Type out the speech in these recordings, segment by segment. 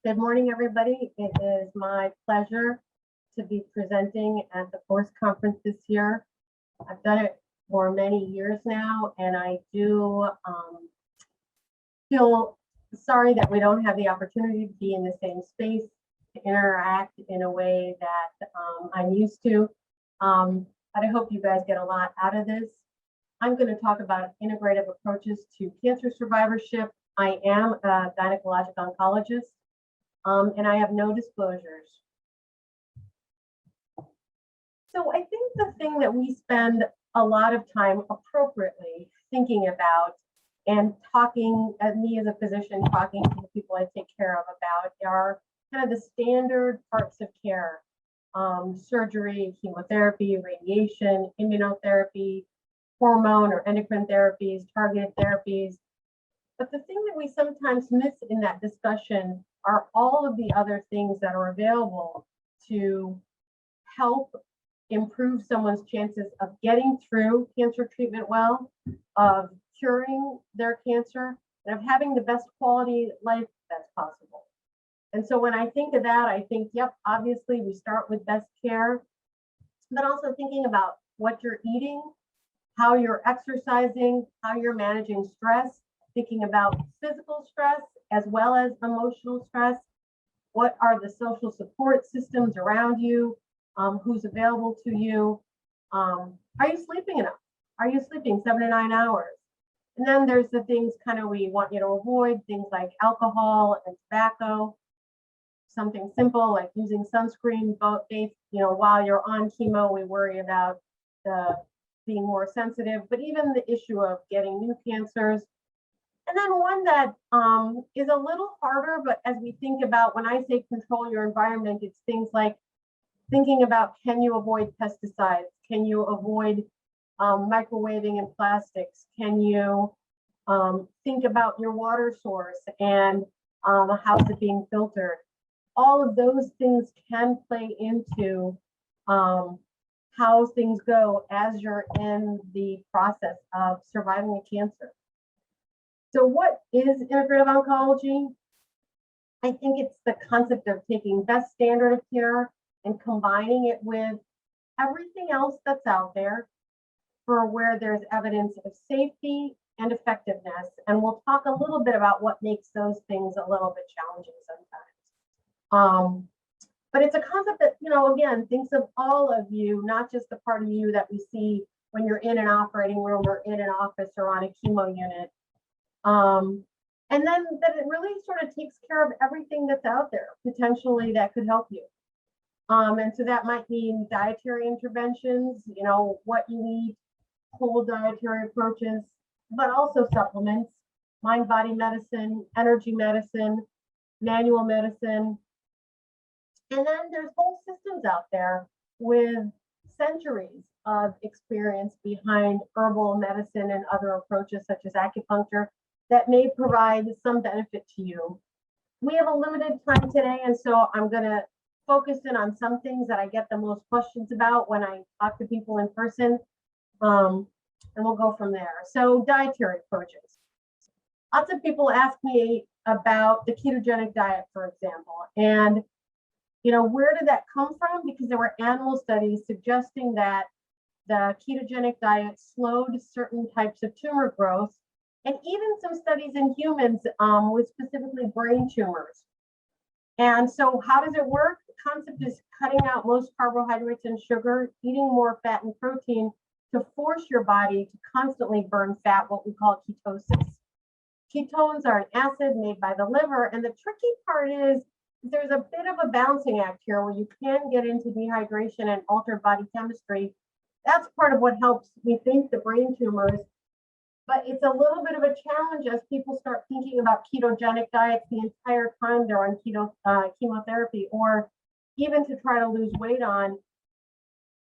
Good morning, everybody. It is my pleasure to be presenting at the FORCE conference this year. I've done it for many years now, and I do feel sorry that we don't have the opportunity to be in the same space, to interact in a way that I'm used to. But I hope you guys get a lot out of this. I'm going to talk about integrative approaches to cancer survivorship. I am a gynecologic oncologist, and I have no disclosures. So I think the thing that we spend a lot of time appropriately thinking about and talking, me as a physician, talking to the people I take care of about are kind of the standard parts of care: surgery, chemotherapy, radiation, immunotherapy, hormone or endocrine therapies, targeted therapies. But the thing that we sometimes miss in that discussion are all of the other things that are available to help improve someone's chances of getting through cancer treatment well, of curing their cancer, and of having the best quality life that's possible. And so when I think of that, I think, yep, obviously we start with best care, but also thinking about what you're eating, how you're exercising, how you're managing stress, thinking about physical stress as well as emotional stress. What are the social support systems around you? Who's available to you? Are you sleeping enough? Are you sleeping 7 to 9 hours? And then there's the things kind of we want you to avoid, things like alcohol and tobacco. Something simple like using sunscreen, based, while you're on chemo, we worry about being more sensitive, but even the issue of getting new cancers. And then one that is a little harder, but as we think about, when I say control your environment, it's things like thinking about, can you avoid pesticides? Can you avoid microwaving and plastics? Can you think about your water source and how's it being filtered? All of those things can play into how things go as you're in the process of surviving a cancer. So what is integrative oncology? I think it's the concept of taking best standard of care and combining it with everything else that's out there for where there's evidence of safety and effectiveness. And we'll talk a little bit about what makes those things a little bit challenging sometimes. But it's a concept that, again, thinks of all of you, not just the part of you that we see when you're in an operating room or in an office or on a chemo unit. And then that it really sort of takes care of everything that's out there, potentially that could help you. And so that might mean dietary interventions, what you eat, whole dietary approaches, but also supplements, mind-body medicine, energy medicine, manual medicine. And then there's whole systems out there with centuries of experience behind herbal medicine and other approaches such as acupuncture that may provide some benefit to you. We have a limited time today, and so I'm going to focus in on some things that I get the most questions about when I talk to people in person, and we'll go from there. So dietary approaches. Lots of people ask me about the ketogenic diet, for example, and where did that come from? Because there were animal studies suggesting that the ketogenic diet slowed certain types of tumor growth, and even some studies in humans with specifically brain tumors. And so how does it work? The concept is cutting out most carbohydrates and sugar, eating more fat and protein to force your body to constantly burn fat, what we call ketosis. Ketones are an acid made by the liver, and the tricky part is there's a bit of a balancing act here where you can get into dehydration and altered body chemistry. That's part of what helps, we think, the brain tumors. But it's a little bit of a challenge as people start thinking about ketogenic diets the entire time they're on chemotherapy, or even to try to lose weight on.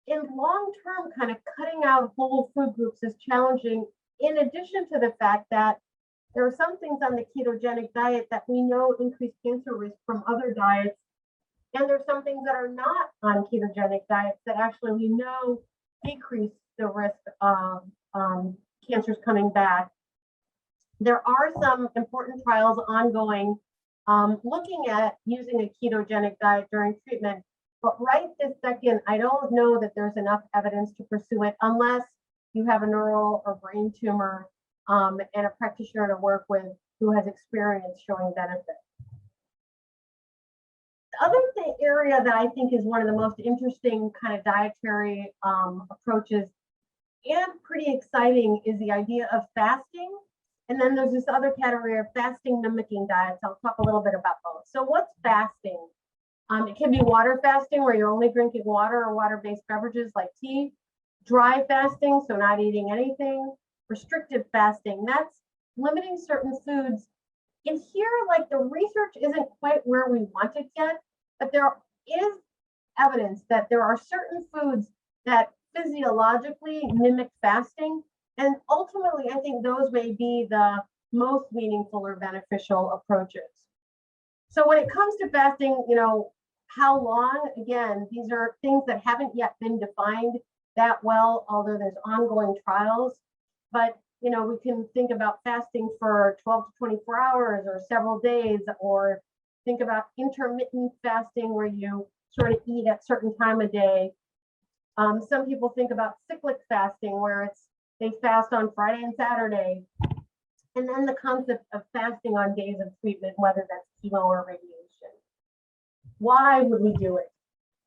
In long term, kind of cutting out whole food groups is challenging, in addition to the fact that there are some things on the ketogenic diet that we know increase cancer risk from other diets. And there's some things that are not on ketogenic diets that actually we know decrease the risk of cancers coming back. There are some important trials ongoing looking at using a ketogenic diet during treatment. But right this second, I don't know that there's enough evidence to pursue it unless you have a neural or brain tumor and a practitioner to work with who has experience showing benefit. The other area that I think is one of the most interesting kind of dietary approaches and pretty exciting is the idea of fasting. And then there's this other category of fasting mimicking diets. I'll talk a little bit about both. So what's fasting? It can be water fasting, where you're only drinking water or water-based beverages like tea. Dry fasting, so not eating anything. Restrictive fasting, that's limiting certain foods. In here, like the research isn't quite where we want it yet, but there is evidence that there are certain foods that physiologically mimic fasting. And ultimately, I think those may be the most meaningful or beneficial approaches. So when it comes to fasting, how long, again, these are things that haven't yet been defined that well, although there's ongoing trials. But, we can think about fasting for 12 to 24 hours or several days, or think about intermittent fasting where you sort of eat at certain time of day. Some people think about cyclic fasting where they fast on Friday and Saturday. And then the concept of fasting on days of treatment, whether that's chemo or radiation. Why would we do it?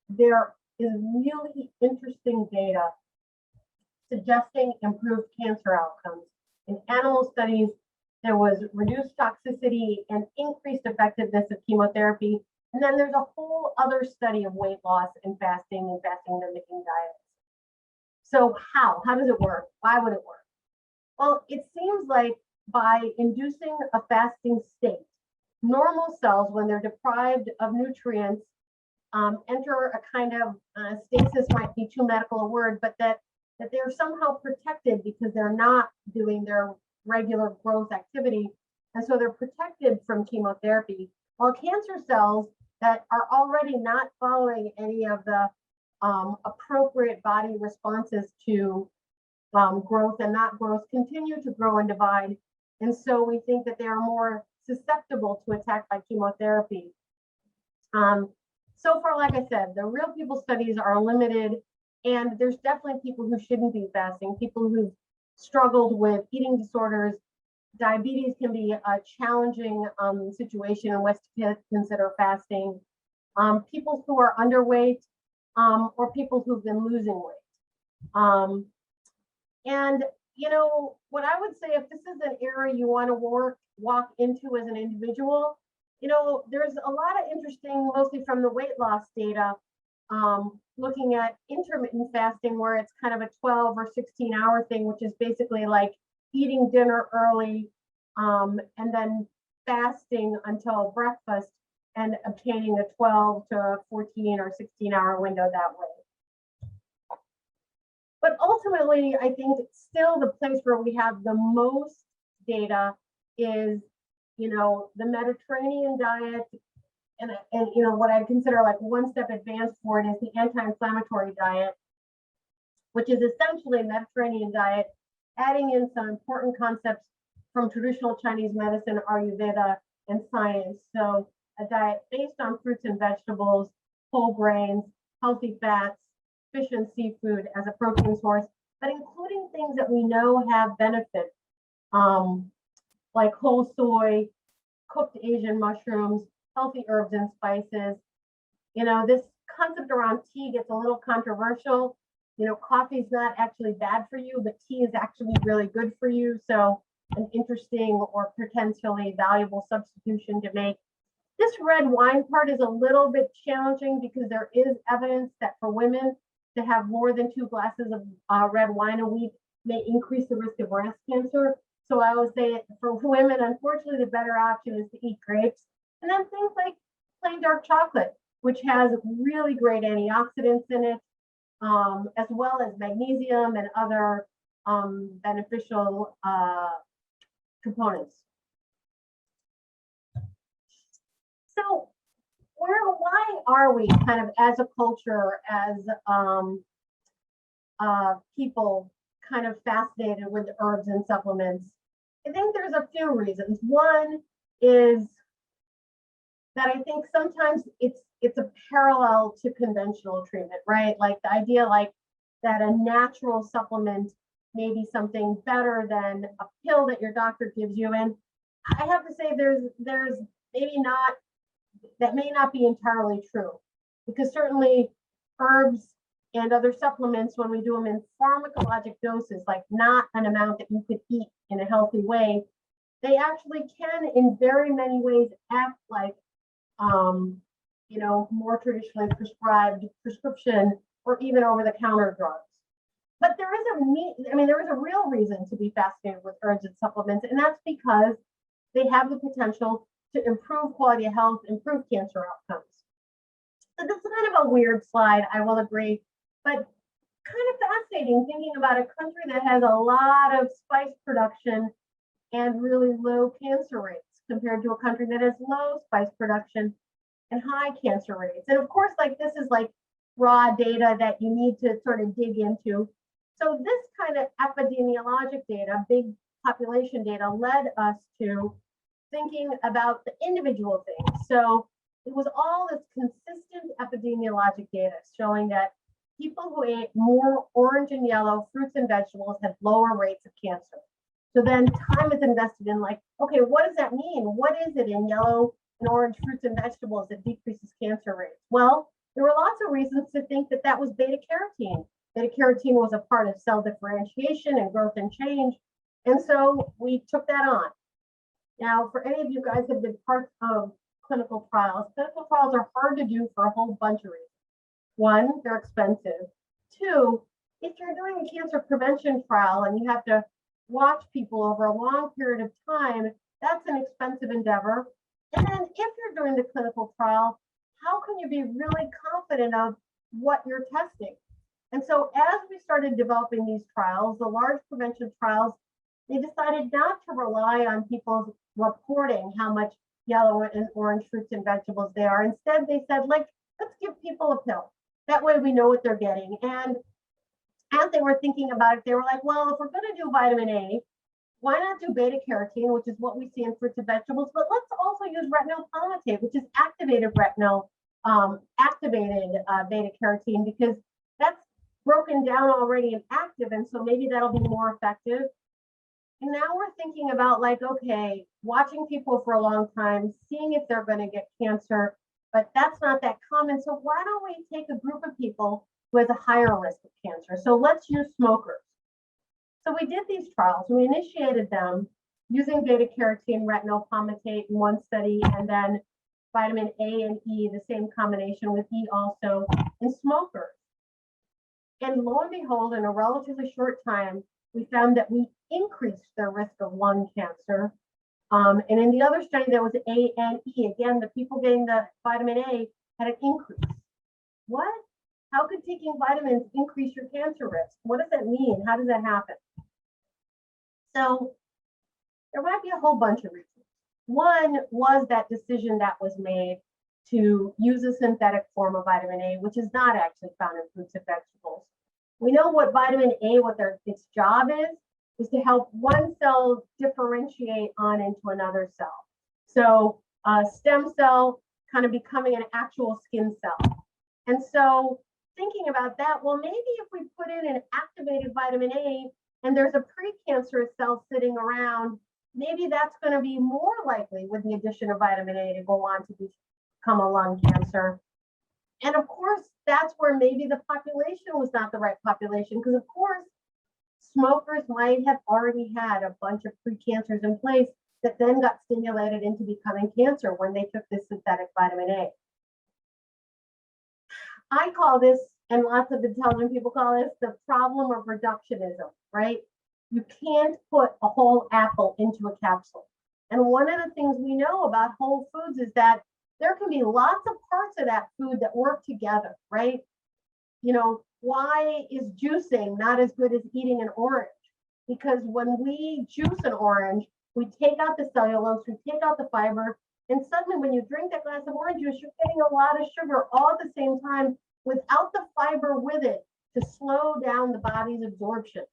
There is really interesting data suggesting improved cancer outcomes. In animal studies, there was reduced toxicity and increased effectiveness of chemotherapy. And then there's a whole other study of weight loss and fasting mimicking diets. So how does it work? Why would it work? Well, it seems like by inducing a fasting state, normal cells, when they're deprived of nutrients, enter a kind of stasis, might be too medical a word, but that they're somehow protected because they're not doing their regular growth activity. And so they're protected from chemotherapy. While cancer cells that are already not following any of the appropriate body responses to growth and not growth continue to grow and divide. And so we think that they are more susceptible to attack by chemotherapy. So far, like I said, the real people studies are limited, and there's definitely people who shouldn't be fasting, people who've struggled with eating disorders. Diabetes can be a challenging situation in which to consider fasting. People who are underweight or people who've been losing weight. And what I would say, if this is an area you want to walk into as an individual, there's a lot of interesting, mostly from the weight loss data, looking at intermittent fasting, where it's kind of a 12 or 16-hour thing, which is basically like eating dinner early and then fasting until breakfast and obtaining a 12 to 14 or 16-hour window that way. But ultimately, I think still the place where we have the most data is, the Mediterranean diet, and what I consider like one step advanced for it is the anti-inflammatory diet, which is essentially a Mediterranean diet, adding in some important concepts from traditional Chinese medicine, Ayurveda, and science. So a diet based on fruits and vegetables, whole grains, healthy fats, fish and seafood as a protein source, but including things that we know have benefit, like whole soy, cooked Asian mushrooms, healthy herbs and spices. This concept around tea gets a little controversial. Coffee is not actually bad for you, but tea is actually really good for you. So an interesting or potentially valuable substitution to make. This red wine part is a little bit challenging because there is evidence that for women to have more than 2 glasses of red wine a week may increase the risk of breast cancer. So I would say for women, unfortunately, the better option is to eat grapes. And then things like plain dark chocolate, which has really great antioxidants in it, as well as magnesium and other beneficial components. So why are we kind of as a culture, as people kind of fascinated with herbs and supplements? I think there's a few reasons. One is that I think sometimes it's a parallel to conventional treatment, right? Like the idea like that a natural supplement may be something better than a pill that your doctor gives you. And I have to say there's maybe not, that may not be entirely true, because certainly herbs and other supplements, when we do them in pharmacologic doses, like not an amount that you could eat in a healthy way, they actually can in very many ways act like more traditionally prescribed prescription or even over-the-counter drugs. But there is a real reason to be fascinated with herbs and supplements, and that's because they have the potential to improve quality of health, improve cancer outcomes. So this is kind of a weird slide, I will agree, but kind of fascinating thinking about a country that has a lot of spice production and really low cancer rates compared to a country that has low spice production and high cancer rates. And of course, like this is like raw data that you need to sort of dig into. So this kind of epidemiologic data, big population data, led us to thinking about the individual things. So it was all this consistent epidemiologic data showing that people who ate more orange and yellow fruits and vegetables had lower rates of cancer. So then time is invested in like, okay, what does that mean? What is it in yellow and orange fruits and vegetables that decreases cancer rates? Well, there were lots of reasons to think that that was beta carotene. Beta carotene was a part of cell differentiation and growth and change. And so we took that on. Now, for any of you guys who have been part of clinical trials are hard to do for a whole bunch of reasons. One, they're expensive. Two, if you're doing a cancer prevention trial and you have to watch people over a long period of time, that's an expensive endeavor. And then if you're doing the clinical trial, how can you be really confident of what you're testing? And so as we started developing these trials, the large prevention trials, they decided not to rely on people reporting how much yellow and orange fruits and vegetables they are. Instead, they said, like, let's give people a pill. That way we know what they're getting. And as they were thinking about it, they were like, well, if we're going to do vitamin A, why not do beta carotene, which is what we see in fruits and vegetables, but let's also use retinol palmitate, which is activated retinol, activated beta carotene, because that's broken down already and active, and so maybe that'll be more effective. And now we're thinking about like, okay, watching people for a long time, seeing if they're going to get cancer, but that's not that common. So why don't we take a group of people who has a higher risk of cancer? So let's use smokers. So we did these trials. We initiated them using beta carotene, retinol palmitate in one study, and then vitamin A and E, the same combination with E also, in smokers. And lo and behold, in a relatively short time, we found that we increased their risk of lung cancer. And in the other study, there was A and E. Again, the people getting the vitamin A had an increase. What? How could taking vitamins increase your cancer risk? What does that mean? How does that happen? So there might be a whole bunch of reasons. One was that decision that was made to use a synthetic form of vitamin A, which is not actually found in fruits and vegetables. We know what vitamin A, its job is to help one cell differentiate on into another cell. So a stem cell kind of becoming an actual skin cell. And so thinking about that, well, maybe if we put in an activated vitamin A and there's a precancerous cell sitting around, maybe that's going to be more likely with the addition of vitamin A to go on to become a lung cancer. And of course, that's where maybe the population was not the right population, because of course, smokers might have already had a bunch of precancers in place that then got stimulated into becoming cancer when they took this synthetic vitamin A. I call this, and lots of intelligent people call this, the problem of reductionism, right? You can't put a whole apple into a capsule. And one of the things we know about whole foods is that there can be lots of parts of that food that work together, right? You know, why is juicing not as good as eating an orange? Because when we juice an orange, we take out the cellulose, we take out the fiber, and suddenly when you drink that glass of orange juice, you're getting a lot of sugar all at the same time without the fiber with it to slow down the body's absorption.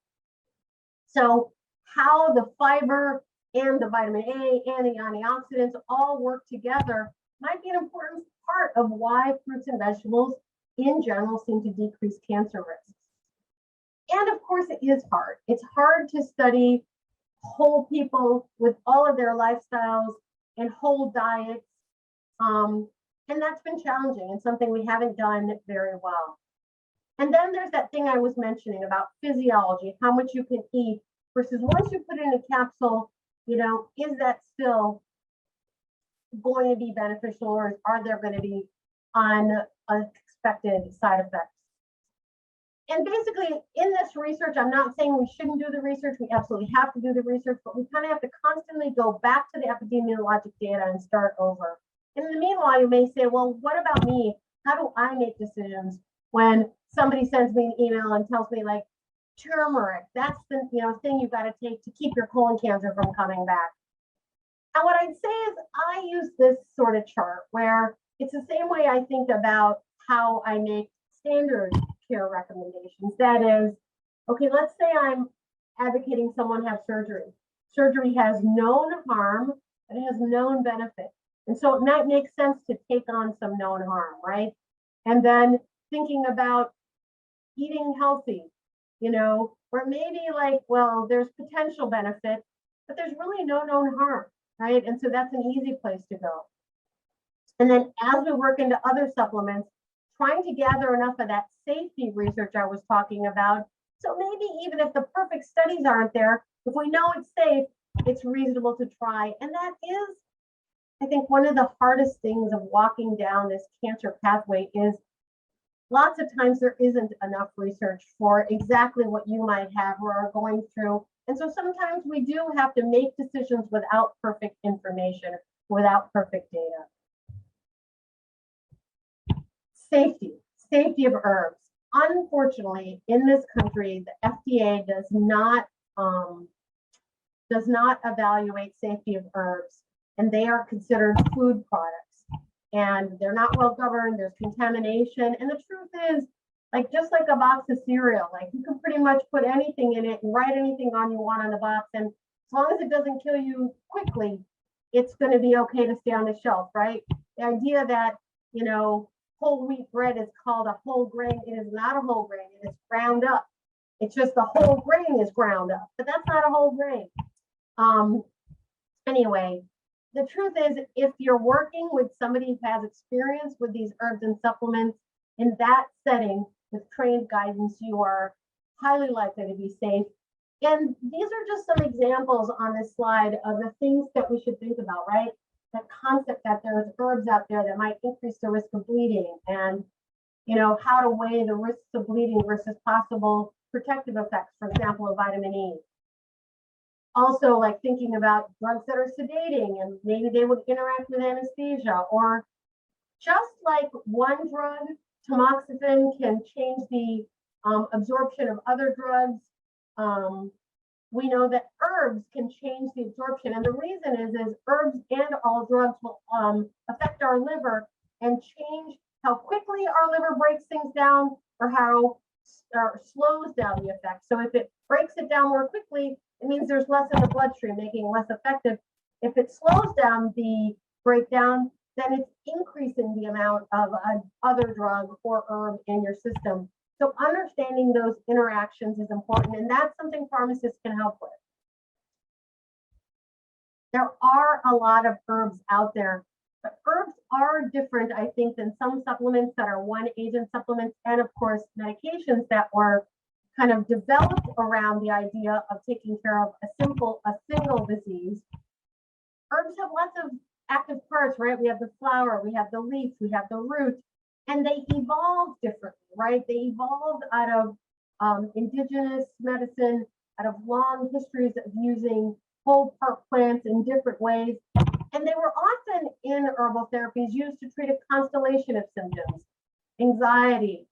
So how the fiber and the vitamin A and the antioxidants all work together might be an important part of why fruits and vegetables in general seem to decrease cancer risks. And of course, it is hard. It's hard to study whole people with all of their lifestyles and whole diets. And that's been challenging and something we haven't done very well. And then there's that thing I was mentioning about physiology, how much you can eat versus once you put it in a capsule, you know, is that still going to be beneficial, or are there going to be unexpected side effects? And basically in this research, I'm not saying we shouldn't do the research, we absolutely have to do the research, but we kind of have to constantly go back to the epidemiologic data and start over. And in the meanwhile, you may say, well, what about me? How do I make decisions when somebody sends me an email and tells me like, turmeric, that's the thing you've got to take to keep your colon cancer from coming back. And what I'd say is I use this sort of chart where it's the same way I think about how I make standard care recommendations. That is, okay, let's say I'm advocating someone have surgery. Surgery has known harm, but it has known benefit. And so it might make sense to take on some known harm, right? And then thinking about eating healthy, or maybe like, well, there's potential benefit, but there's really no known harm, right? And so that's an easy place to go. And then as we work into other supplements, trying to gather enough of that safety research I was talking about. So maybe even if the perfect studies aren't there, if we know it's safe, it's reasonable to try. And that is, I think, one of the hardest things of walking down this cancer pathway is lots of times there isn't enough research for exactly what you might have or are going through. And so sometimes we do have to make decisions without perfect information, without perfect data. Safety of herbs. Unfortunately, in this country, the FDA does not evaluate safety of herbs, and they are considered food products. And they're not well governed, there's contamination. And the truth is, like just like a box of cereal, like you can pretty much put anything in it and write anything on you want on the box. And as long as it doesn't kill you quickly, it's going to be okay to stay on the shelf, right? The idea that, whole wheat bread is called a whole grain, it is not a whole grain, it is ground up. It's just the whole grain is ground up, but that's not a whole grain. Anyway, the truth is, if you're working with somebody who has experience with these herbs and supplements in that setting with trained guidance, you are highly likely to be safe. And these are just some examples on this slide of the things that we should think about, right? That concept that there's herbs out there that might increase the risk of bleeding, and how to weigh the risks of bleeding versus possible protective effects, for example, of vitamin E. Also, like thinking about drugs that are sedating and maybe they would interact with anesthesia, or just like one drug, tamoxifen, can change the absorption of other drugs. We know that herbs can change the absorption. And the reason is herbs and all drugs will affect our liver and change how quickly our liver breaks things down or how slows down the effect. So if it breaks it down more quickly, it means there's less in the bloodstream, making it less effective. If it slows down the breakdown, then it's increasing the amount of other drug or herb in your system. So understanding those interactions is important, and that's something pharmacists can help with. There are a lot of herbs out there, but herbs are different, I think, than some supplements that are one agent supplements, and of course, medications that were kind of developed around the idea of taking care of a single disease. Herbs have lots of active parts, right? We have the flower, we have the leaf, we have the root, and they evolve differently, right? They evolved out of indigenous medicine, out of long histories of using whole part plants in different ways. And they were often in herbal therapies used to treat a constellation of symptoms: anxiety,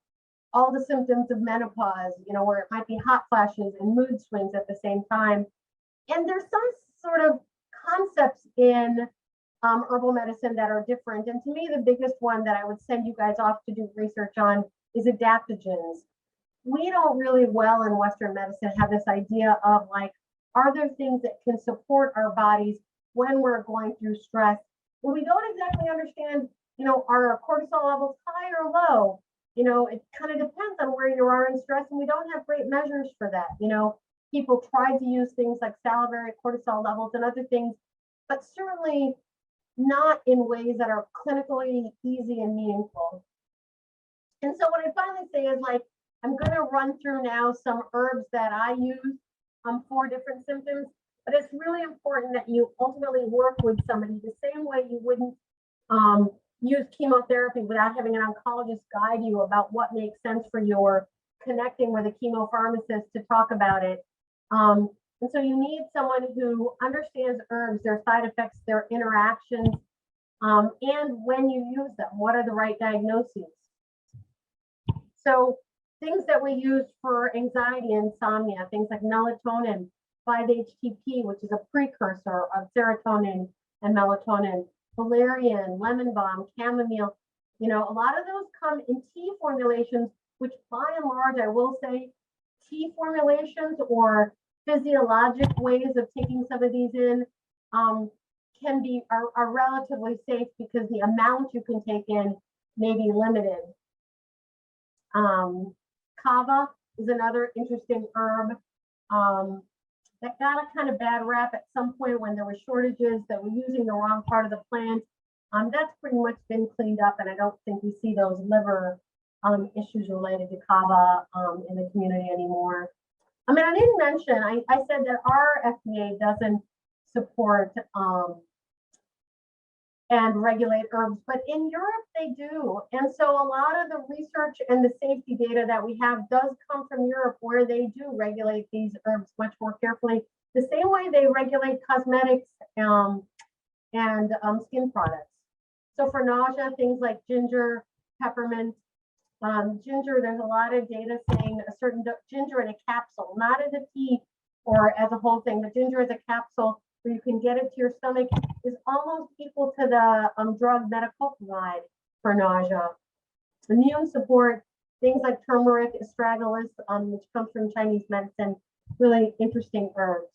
all the symptoms of menopause, where it might be hot flashes and mood swings at the same time. And there's some sort of concepts in herbal medicine that are different. And to me, the biggest one that I would send you guys off to do research on is adaptogens. We don't really well in Western medicine have this idea of like, are there things that can support our bodies when we're going through stress? we don't exactly understand, are our cortisol levels high or low? It kind of depends on where you are in stress, and we don't have great measures for that. People try to use things like salivary cortisol levels and other things, but certainly not in ways that are clinically easy and meaningful. And so what I finally say is, like, I'm going to run through now some herbs that I use for different symptoms, but it's really important that you ultimately work with somebody the same way you wouldn't use chemotherapy without having an oncologist guide you about what makes sense for you, or connecting with a chemopharmacist to talk about it. And so you need someone who understands herbs, their side effects, their interactions, and when you use them, what are the right diagnoses. So things that we use for anxiety and insomnia, things like melatonin, 5-HTP, which is a precursor of serotonin and melatonin, valerian, lemon balm, chamomile. A lot of those come in tea formulations, which by and large, I will say, tea formulations or physiologic ways of taking some of these in are relatively safe because the amount you can take in may be limited. Kava is another interesting herb that got a kind of bad rap at some point when there were shortages, that were using the wrong part of the plant. That's pretty much been cleaned up, and I don't think we see those liver issues related to kava in the community anymore. I didn't mention, I said that our FDA doesn't support and regulate herbs, but in Europe they do. And so a lot of the research and the safety data that we have does come from Europe, where they do regulate these herbs much more carefully, the same way they regulate cosmetics and skin products. So for nausea, things like ginger, peppermint, ginger, there's a lot of data saying a certain ginger in a capsule, not as a tea or as a whole thing, but ginger as a capsule where you can get it to your stomach, is almost equal to the drug metoclopramide for nausea. Immune support, things like turmeric, astragalus, which comes from Chinese medicine, really interesting herbs.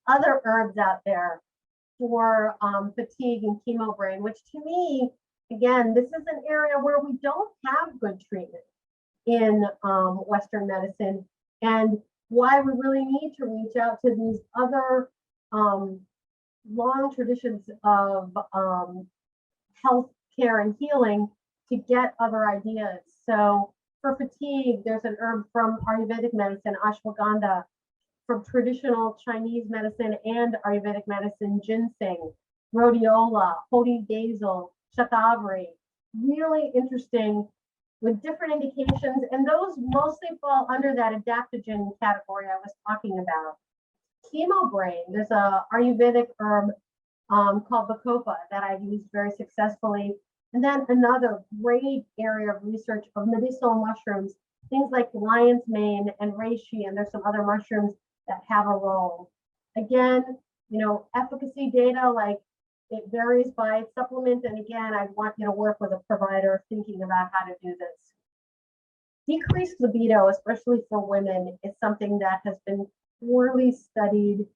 Other herbs out there for fatigue and chemobrain, which to me, again, this is an area where we don't have good treatment in Western medicine, and why we really need to reach out to these other long traditions of health care and healing to get other ideas. So for fatigue, there's an herb from Ayurvedic medicine, ashwagandha. From traditional Chinese medicine and Ayurvedic medicine, ginseng, rhodiola, holy basil, shatavari, really interesting with different indications. And those mostly fall under that adaptogen category I was talking about. Chemobrain, there's a Ayurvedic herb called bacopa that I've used very successfully. And then another great area of research of medicinal mushrooms, things like lion's mane and reishi, and there's some other mushrooms that have a role. Again, efficacy data, like, it varies by supplement. And again, I want you to work with a provider thinking about how to do this. Decreased libido, especially for women, is something that has been poorly studied,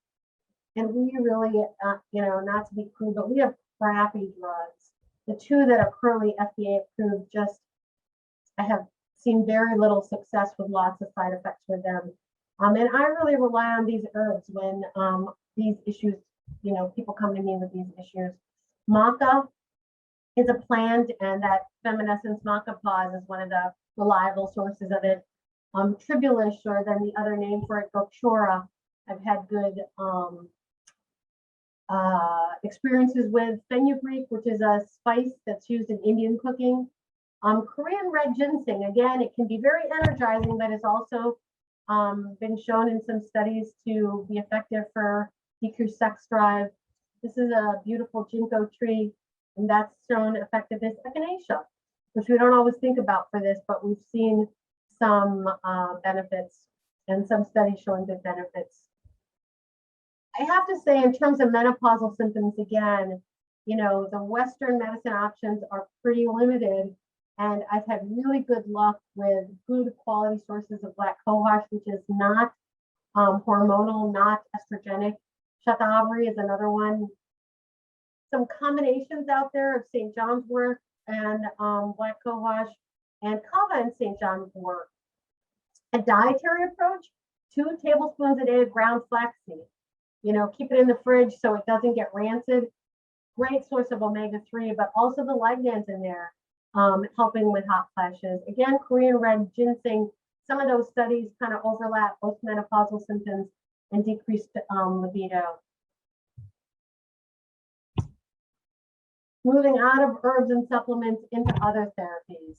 and we really, not to be crude, but we have crappy drugs. The two that are currently FDA approved, I have seen very little success with lots of side effects with them. And I really rely on these herbs when these issues, people come to me with these issues. Maca is a plant, and that feminescence maca pause is one of the reliable sources of it. Tribulus, or then the other name for it, Gokshora, I've had good experiences with. Fenugreek, which is a spice that's used in Indian cooking. Korean red ginseng, again, it can be very energizing, but it's also been shown in some studies to be effective for decreased sex drive. This is a beautiful ginkgo tree, and that's shown effectiveness. Echinacea, which we don't always think about for this, but we've seen some benefits and some studies showing good benefits. I have to say, in terms of menopausal symptoms, again, the Western medicine options are pretty limited, and I've had really good luck with good quality sources of black cohosh, which is not hormonal, not estrogenic. Shatavari is another one. some combinations out there of St. John's wort and black cohosh and kava and St. John's wort. A dietary approach, 2 tablespoons a day of ground flaxseed. You know, keep it in the fridge so it doesn't get rancid. Great source of omega-3, but also the lignans in there, helping with hot flashes. Again, Korean red ginseng, some of those studies kind of overlap both menopausal symptoms and decreased libido. Moving out of herbs and supplements into other therapies.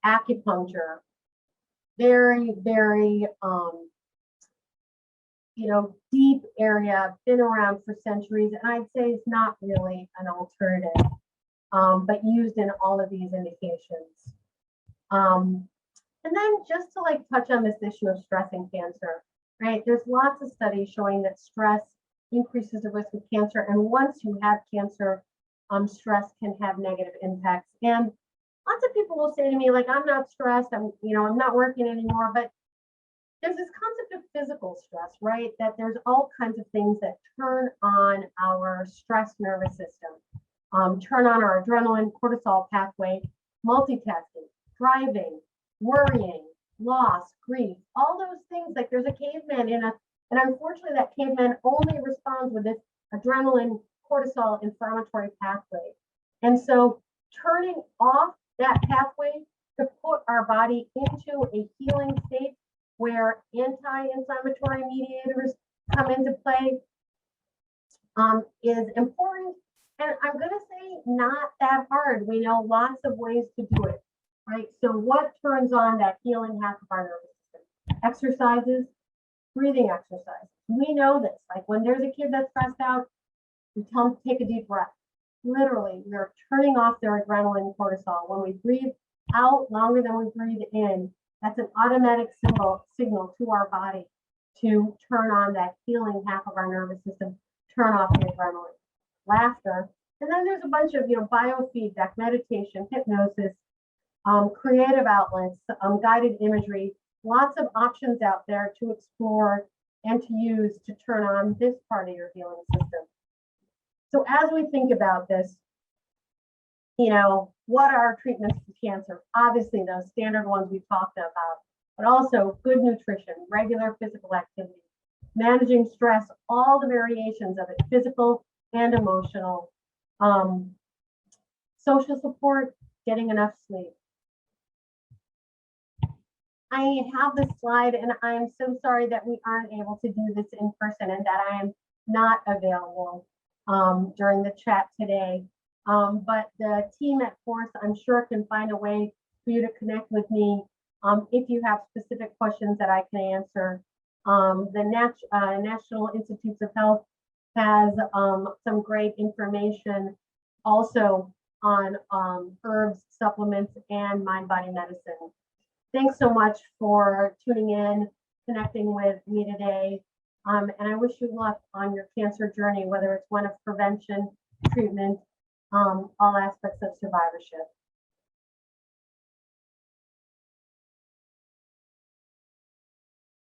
Acupuncture, very, very, you know, deep area, been around for centuries, and I'd say it's not really an alternative, but used in all of these indications. And then just to like touch on this issue of stress and cancer, right? There's lots of studies showing that stress increases the risk of cancer, and once you have cancer, stress can have negative impacts. And lots of people will say to me, like, I'm not stressed, I'm not working anymore, but there's this concept of physical stress, right? That there's all kinds of things that turn on our stress nervous system, turn on our adrenaline, cortisol pathway, multitasking, driving, worrying, loss, grief, all those things. Like there's a caveman and unfortunately that caveman only responds with this adrenaline, cortisol, inflammatory pathway. And so turning off that pathway to put our body into a healing state where anti-inflammatory mediators come into play is important. And I'm going to say not that hard. We know lots of ways to do it, right? So what turns on that healing half of our nervous system? Exercises, breathing exercises. We know this. Like when there's a kid that's stressed out, we tell them to take a deep breath. Literally, we're turning off their adrenaline and cortisol. When we breathe out longer than we breathe in, that's an automatic signal to our body to turn on that healing half of our nervous system, turn off the adrenaline. Laughter. And then there's a bunch of biofeedback, meditation, hypnosis, creative outlets, guided imagery, lots of options out there to explore and to use to turn on this part of your healing system. So as we think about this, what are our treatments for cancer? Obviously, those standard ones we talked about, but also good nutrition, regular physical activity, managing stress, all the variations of it, physical and emotional, social support, getting enough sleep. I have this slide, and I'm so sorry that we aren't able to do this in person and that I am not available during the chat today. But the team at Force, I'm sure, can find a way for you to connect with me if you have specific questions that I can answer. The National Institutes of Health has some great information also on herbs, supplements, and mind-body medicine. Thanks so much for tuning in, connecting with me today. And I wish you luck on your cancer journey, whether it's one of prevention, treatment, all aspects of survivorship.